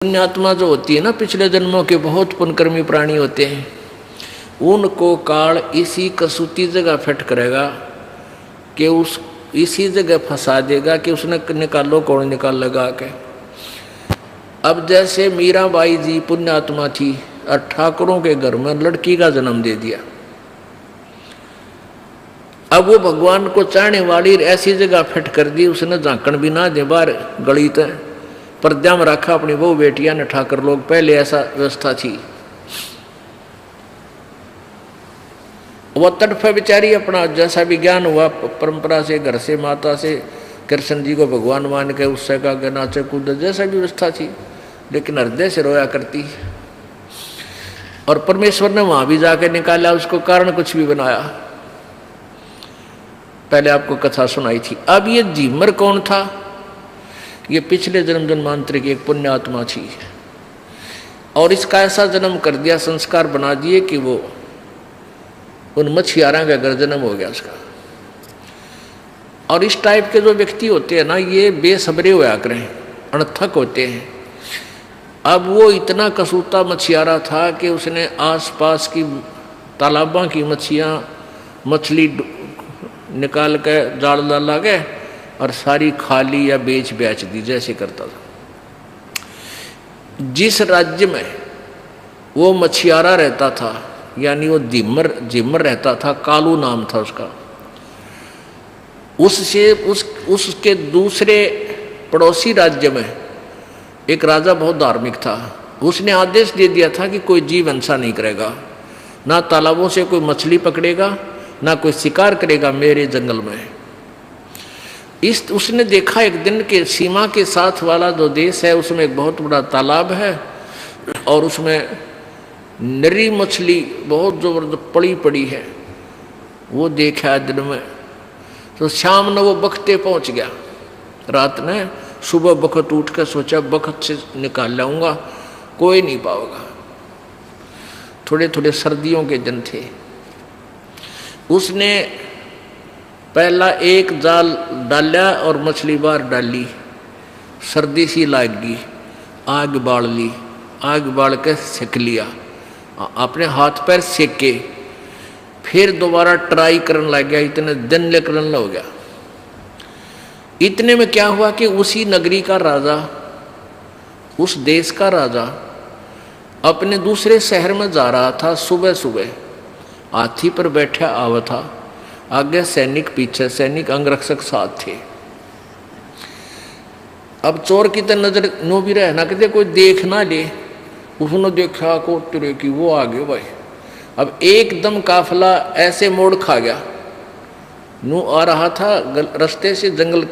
पुण्यात्मा जो होती है ना, पिछले जन्मों के बहुत पुण्यकर्मी प्राणी होते हैं, उनको काल इसी कसूती जगह फिट करेगा कि उस इसी जगह फंसा देगा कि उसने निकालो कौन निकाल लगा के। अब जैसे मीराबाई जी पुण्यात्मा थी और ठाकुरों के घर में लड़की का जन्म दे दिया। अब वो भगवान को चाहने वाली ऐसी जगह फिट कर दी, उसने झांकण भी ना दे बाहर गली तक पर्दा में रखा अपनी वो बेटियां ने ठाकर लोग, पहले ऐसा व्यवस्था थी। वो तड़फे बेचारी अपना जैसा भी ज्ञान हुआ परंपरा से, घर से, माता से, कृष्ण जी को भगवान मान के उससे का नाचे कूदे जैसा भी व्यवस्था थी, लेकिन हृदय से रोया करती। और परमेश्वर ने वहां भी जाके निकाला, उसको कारण कुछ भी बनाया। पहले आपको कथा सुनाई थी। अब ये झीमर कौन था? ये पिछले जन्म जन्मांतर की एक पुण्यात्मा थी और इसका ऐसा जन्म कर दिया, संस्कार बना दिए कि वो उन मछियारा का घर जन्म हो गया उसका। और इस टाइप के जो व्यक्ति होते हैं ना, ये बेसब्रे होया करें, अणथक होते हैं। अब वो इतना कसूता मछियारा था कि उसने आसपास की तालाबों की मछली निकाल के जाल डाला गए और सारी खाली या बेच दी, जैसे करता था। जिस राज्य में वो मछियारा रहता था, यानी वो जिम्मर रहता था, कालू नाम था उसका, उसके दूसरे पड़ोसी राज्य में एक राजा बहुत धार्मिक था। उसने आदेश दे दिया था कि कोई जीव हिंसा नहीं करेगा, ना तालाबों से कोई मछली पकड़ेगा, ना कोई शिकार करेगा मेरे जंगल में। उसने देखा एक दिन के सीमा के साथ वाला जो देश है, उसमें एक बहुत बड़ा तालाब है और उसमें नरी मछली बहुत जबरदस्त पड़ी है। वो देखा दिन में, तो शाम ने वो बखते पहुंच गया। रात ने सुबह बखत उठ कर सोचा बखत से निकाल लाऊंगा, कोई नहीं पाएगा। थोड़े थोड़े सर्दियों के दिन थे। उसने पहला एक जाल डाला और मछली बाहर डाली, सर्दी सी लागी, आग बाल ली, आग बाल के सेक लिया, अपने हाथ पैर सेके, फिर दोबारा ट्राई करने लग गया, इतने दिन ले करने हो गया। इतने में क्या हुआ कि उसी नगरी का राजा, उस देश का राजा अपने दूसरे शहर में जा रहा था। सुबह सुबह हाथी पर बैठा आवा था, आगे सैनिक, पीछे सैनिक, अंगरक्षक साथ थे। अब चोर की तो नजर नो भी रहना कि कोई देख ना ले, उसने देखा को तेरे की वो आगे भाई। अब एकदम काफिला ऐसे मोड़ खा गया, नू आ रहा था रास्ते से, जंगल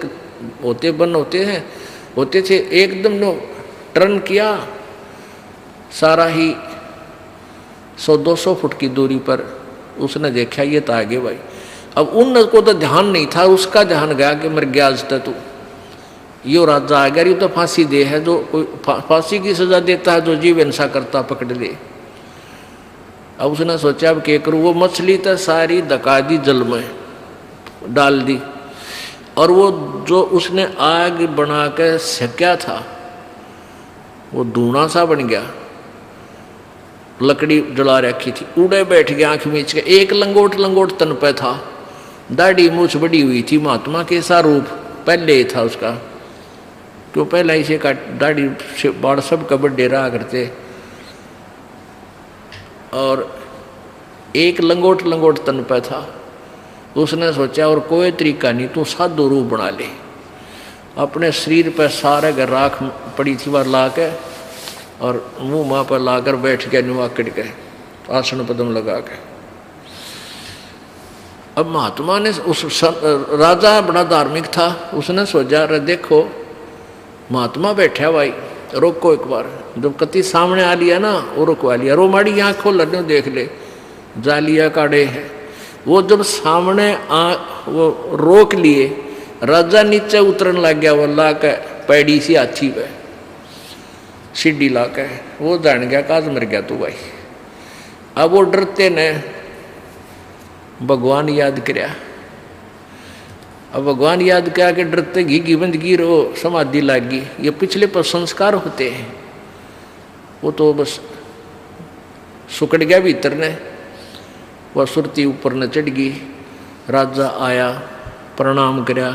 होते बन होते थे, एकदम नो टर्न किया, सारा ही 100-200 फुट की दूरी पर उसने देखा ये तो आगे भाई। अब उनको तो ध्यान नहीं था, उसका ध्यान गया कि मर गया आज तक तू, यो राजा आ गया, ये तो फांसी दे है, जो कोई फांसी की सजा देता है जो जीव हिंसा करता पकड़ ले। अब उसने सोचा अब क्या करूँ, वो मछली तो सारी धका दी, जल में डाल दी, और वो जो उसने आग बना के सेका था वो धुआं सा बन गया। लकड़ी जला रखी थी, उड़े बैठ गया आंख मीच के। एक लंगोट तन पे था, दाढ़ी मूछ बड़ी हुई थी, महात्मा के सा रूप पहले था उसका, क्यों पहले इसे का दाढ़ी बाढ़ सब का बड्डे रहा करते। और एक लंगोट तन पे था। उसने सोचा और कोई तरीका नहीं, तू साधु रूप बना ले। अपने शरीर पर सारे का राख पड़ी थी वह ला के और मुंह माँ पर लाकर बैठ गया, नुआकड़ के आसन पदम लगा के। अब महात्मा ने, उस राजा बड़ा धार्मिक था, उसने सोचा रे देखो महात्मा बैठा भाई, रोको एक बार। जब कति सामने आ लिया ना, वो रुकवा लिया, रो माड़ी आँख खोल देख ले, जालिया काड़े है। वो जब सामने वो रोक लिए, राजा नीचे उतरने लग गया, वो ला के पैड़ी सी हाथी पे सीढ़ी ला के, वो जान गया काज मर गया तू भाई। अब वो डरते ने भगवान याद करया। अब भगवान याद किया कि डरते घी बंद की रो समाधि लागी। ये पिछले पर संस्कार होते हैं, वो तो बस सुकड़ गया भीतर ने। वह सुरती ऊपर न चढ़ गई। राजा आया, प्रणाम करया,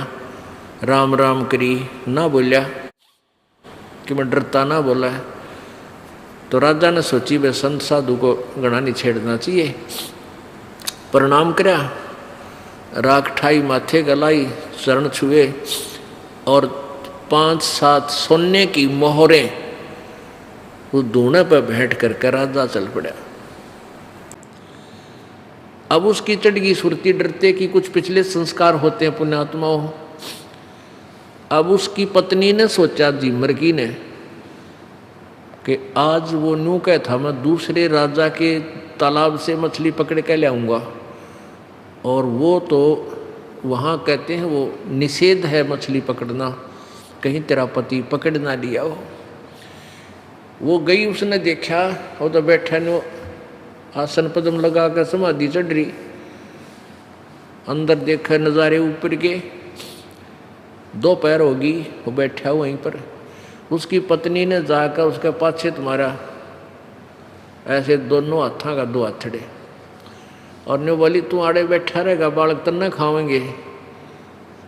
राम राम करी, ना बोलिया कि मैं डरता ना बोला। तो राजा ने सोची वे संत साधु को गणा नहीं छेड़ना चाहिए। प्रणाम करया, राख ठाई, माथे गलाई, चरण छुए और 5-7 सोने की मोहरें उस धूने पर बैठ करके राजा चल पड़ा। अब उसकी चढ़गी सुरती, डरते कि कुछ पिछले संस्कार होते हैं पुण्यात्माओं। अब उसकी पत्नी ने सोचा, झिमर की ने, कि आज वो न्यू कह था मैं दूसरे राजा के तालाब से मछली पकड़ के ले आऊँगा, और वो तो वहाँ कहते हैं वो निषेध है मछली पकड़ना, कहीं तेरा पति पकड़ ना लिया हो। वो गई, उसने देखा वो तो बैठा नो आसन पद्म लगा कर समाधि चढ़ रही। अंदर देखा नज़ारे ऊपर के, दोपहर होगी, वो बैठा वहीं पर। उसकी पत्नी ने जाकर उसके पाछे तुम्हारा ऐसे दोनों हाथों का 2 हथड़े, और ने बोली तू आड़े बैठा रहेगा, बालक तन्ने खावेंगे।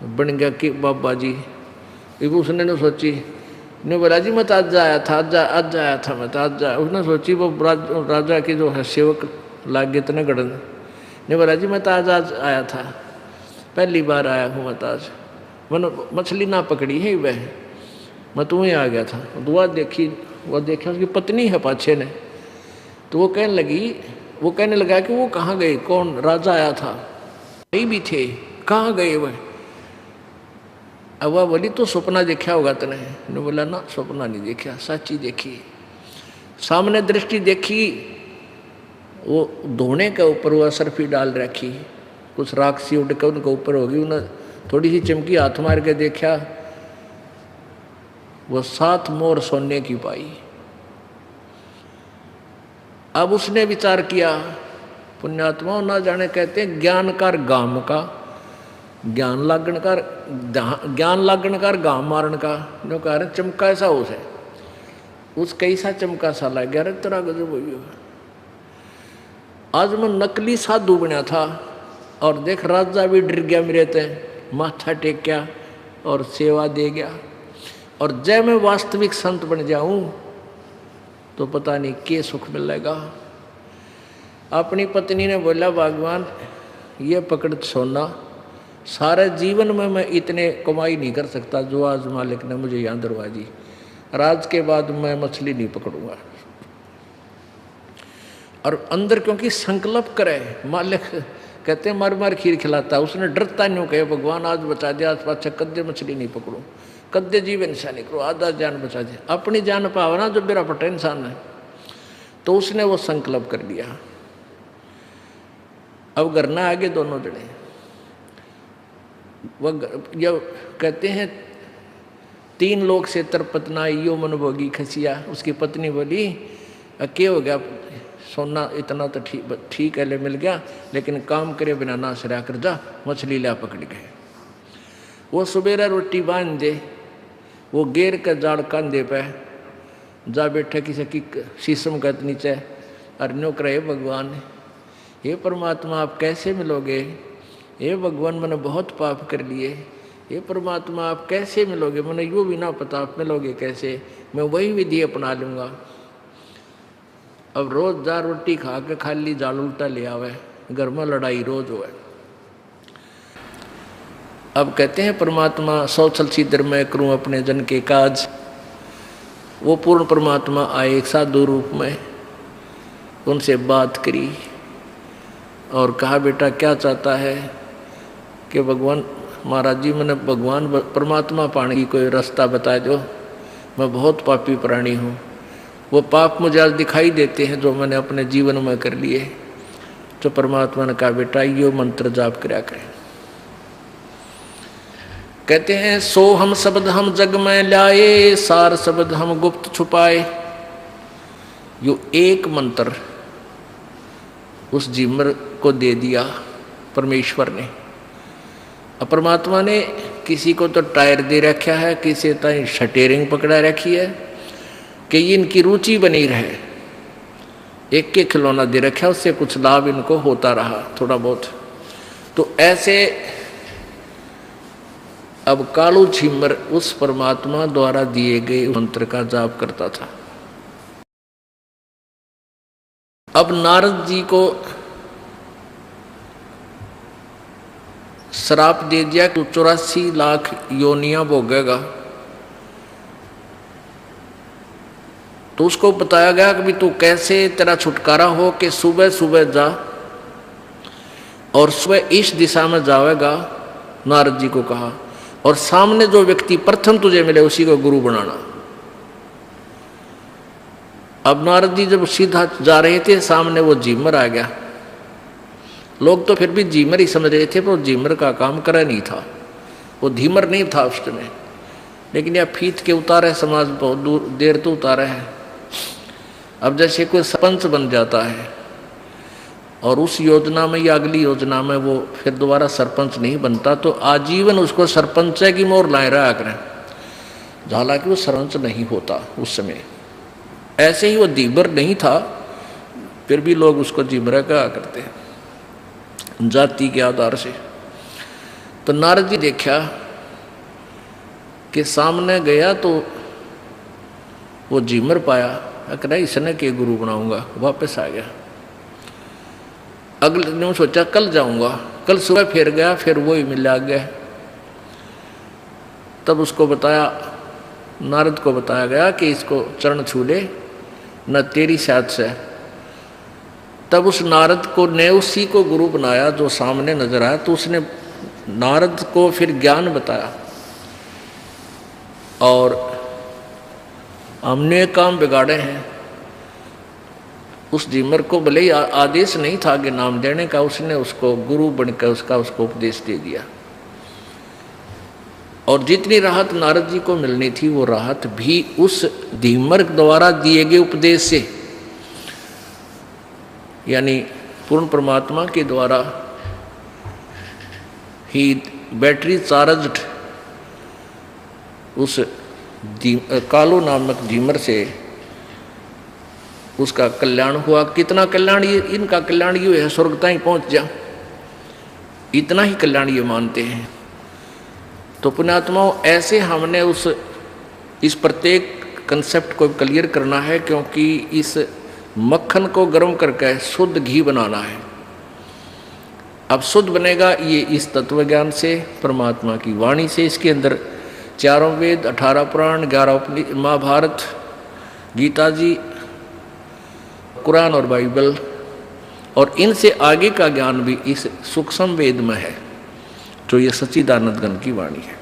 बन गया कि बाबा जी। इब उसने ने सोची, ने बोला जी मैं तो आज आया था, आज आया था मैं तो आज आया। उसने सोची वो राजा के जो है सेवक लागे इतने गड़न। ने बोला जी मैं तो आज आया था, पहली बार आया हूँ मैं तो आज, मैंने मछली ना पकड़ी है वह, मैं तुम्हें आ गया था। दुआ देखी, वो देखा उसकी पत्नी है पाछे ने। तो वो कहने लगा कि वो कहाँ गए, कौन राजा आया था, नहीं भी थे, कहाँ गए वह। अब वह बोली तो सपना देखा होगा तने। ने बोला ना सपना नहीं देखा, सच्ची देखी, सामने दृष्टि देखी। वो धोने के ऊपर वो सरफी डाल रखी, कुछ राख सी उड़ के उनके ऊपर होगी। उन्हें थोड़ी सी चमकी, हाथ मार के देखा, वो 7 मोर सोने की पाई। अब उसने विचार किया, पुण्यात्मा ना जाने कहते हैं ज्ञान कर गाम का, ज्ञान लागण कर गाम मारण का। जो कह रहे चमका ऐसा उस है, उस कैसा चमका सा लग गया, तेरा गजब हो गया। आज मैं नकली साधु बना था, और देख राजा भी डर गया मेरे ते, माथा टेक्या और सेवा दे गया। और जब मैं वास्तविक संत बन जाऊं तो पता नहीं क्या सुख मिलेगा। अपनी पत्नी ने बोला भगवान ये पकड़ सोना, सारे जीवन में मैं इतने कमाई नहीं कर सकता जो आज मालिक ने मुझे यहाँ दरवाजी, राज के बाद मैं मछली नहीं पकड़ूंगा। और अंदर क्योंकि संकल्प करे, मालिक कहते हैं मार मार खीर खिलाता, उसने डरता नहीं कहे भगवान आज बचा दे, आज पाछा कद्दे मछली नहीं पकड़ूं, कद्दे जीवन इंसान नहीं करो, आधा जान बचा दे। अपनी जान पावना जो मेरा पटा इंसान है, तो उसने वो संकल्प कर लिया। अब करना आगे दोनों जने, वह जब कहते हैं 3 लोग से तरपतना यो मन भोगी खसिया। उसकी पत्नी बोली क्या हो गया, सोना इतना तो ठीक है ले मिल गया, लेकिन काम करे बिना ना सरा कर जा, मछली ला पकड़ गए। वो सुबेरा रोटी बांध दे, वो गेर का जाड़ कंधे पे जा बैठा किसी की शीशम का नीचे, अरण्यों करे भगवान हे परमात्मा आप कैसे मिलोगे, हे भगवान मैंने बहुत पाप कर लिए, हे परमात्मा आप कैसे मिलोगे, मैंने यूँ भी ना पता आप मिलोगे कैसे, मैं वही विधि अपना लूँगा। अब रोज जा रोटी खा के खाली जाल उल्टा ले आवे, घर में लड़ाई रोज हो। अब कहते हैं परमात्मा सौछल सीधर मैं करूं अपने जन के काज। वो पूर्ण परमात्मा आए एक साधु रूप में, उनसे बात करी और कहा बेटा क्या चाहता है, कि भगवान महाराज जी मैंने भगवान परमात्मा पाने की कोई रास्ता बता दो, मैं बहुत पापी प्राणी हूँ, वो पाप मुझे आज दिखाई देते हैं जो मैंने अपने जीवन में कर लिए। तो परमात्मा ने कहा बेटा यो मंत्र जाप कराया करें। कहते हैं सो हम शब्द हम जग में लाए, सार शब्द हम गुप्त छुपाए। यो एक मंत्र उस झिमर को दे दिया परमेश्वर ने। परमात्मा ने किसी को तो टायर दे रखा है, किसी ताई स्टीयरिंग पकड़ा रखी है, कि इनकी रुचि बनी रहे। एक एक खिलौना दे रखा, उससे कुछ लाभ इनको होता रहा थोड़ा बहुत। तो ऐसे अब कालू झिम्मर उस परमात्मा द्वारा दिए गए मंत्र का जाप करता था। अब नारद जी को श्राप दे दिया कि 84 लाख योनियां भोगेगा। तो उसको बताया गया कि तू कैसे तेरा छुटकारा हो कि सुबह सुबह जा और सुबह इस दिशा में जाएगा। नारद जी को कहा, और सामने जो व्यक्ति प्रथम तुझे मिले उसी को गुरु बनाना। अब नारद जी जब सीधा जा रहे थे, सामने वो झिम्मर आ गया। लोग तो फिर भी झिम्मर ही समझ रहे थे, पर झिम्मर का काम करा नहीं था, वो धीमर नहीं था उस समय। लेकिन यह फीत के उतारे समाज बहुत दूर देर तो उतारे है। अब जैसे कोई सरपंच बन जाता है और उस योजना में या अगली योजना में वो फिर दोबारा सरपंच नहीं बनता, तो आजीवन उसको सरपंच की मोहर लाए रहा करें, हालांकि वो सरपंच नहीं होता उस समय। ऐसे ही वो धीमर नहीं था, फिर भी लोग उसको धीमरा कहा करते हैं जाति के आधार से। तो नारद जी देखा कि सामने गया तो वो झिम्मर पाया, अकरा इसने के गुरु बनाऊंगा। वापस आ गया। अगले दिन सोचा कल जाऊंगा, कल सुबह फिर गया, फिर वो ही मिला गया। तब उसको बताया, नारद को बताया गया कि इसको चरण छू ले, न तेरी शायद से। तब उस नारद को ने उसी को गुरु बनाया जो सामने नजर आया। तो उसने नारद को फिर ज्ञान बताया और हमने काम बिगाड़े हैं। उस झिम्मर को भले ही आदेश नहीं था कि नाम देने का, उसने उसको गुरु बनकर उसको उपदेश दे दिया। और जितनी राहत नारद जी को मिलनी थी वो राहत भी उस झिम्मर द्वारा दिए गए उपदेश से, यानी पूर्ण परमात्मा के द्वारा ही बैटरी चार्ज्ड उस कालो नामक झिम्मर से उसका कल्याण हुआ। कितना कल्याण, ये इनका कल्याण ये है स्वर्गता ही पहुंच जा, इतना ही कल्याण ये मानते हैं। तो पुण्यात्माओं, ऐसे हमने इस प्रत्येक कंसेप्ट को क्लियर करना है, क्योंकि इस मक्खन को गर्म करके शुद्ध घी बनाना है। अब शुद्ध बनेगा ये इस तत्व ज्ञान से, परमात्मा की वाणी से। इसके अंदर 4 वेद, 18 पुराण, 11 महाभारत, गीता जी, कुरान और बाइबल, और इनसे आगे का ज्ञान भी इस सूक्ष्म वेद में है, जो ये सच्चिदानंद घन की वाणी है।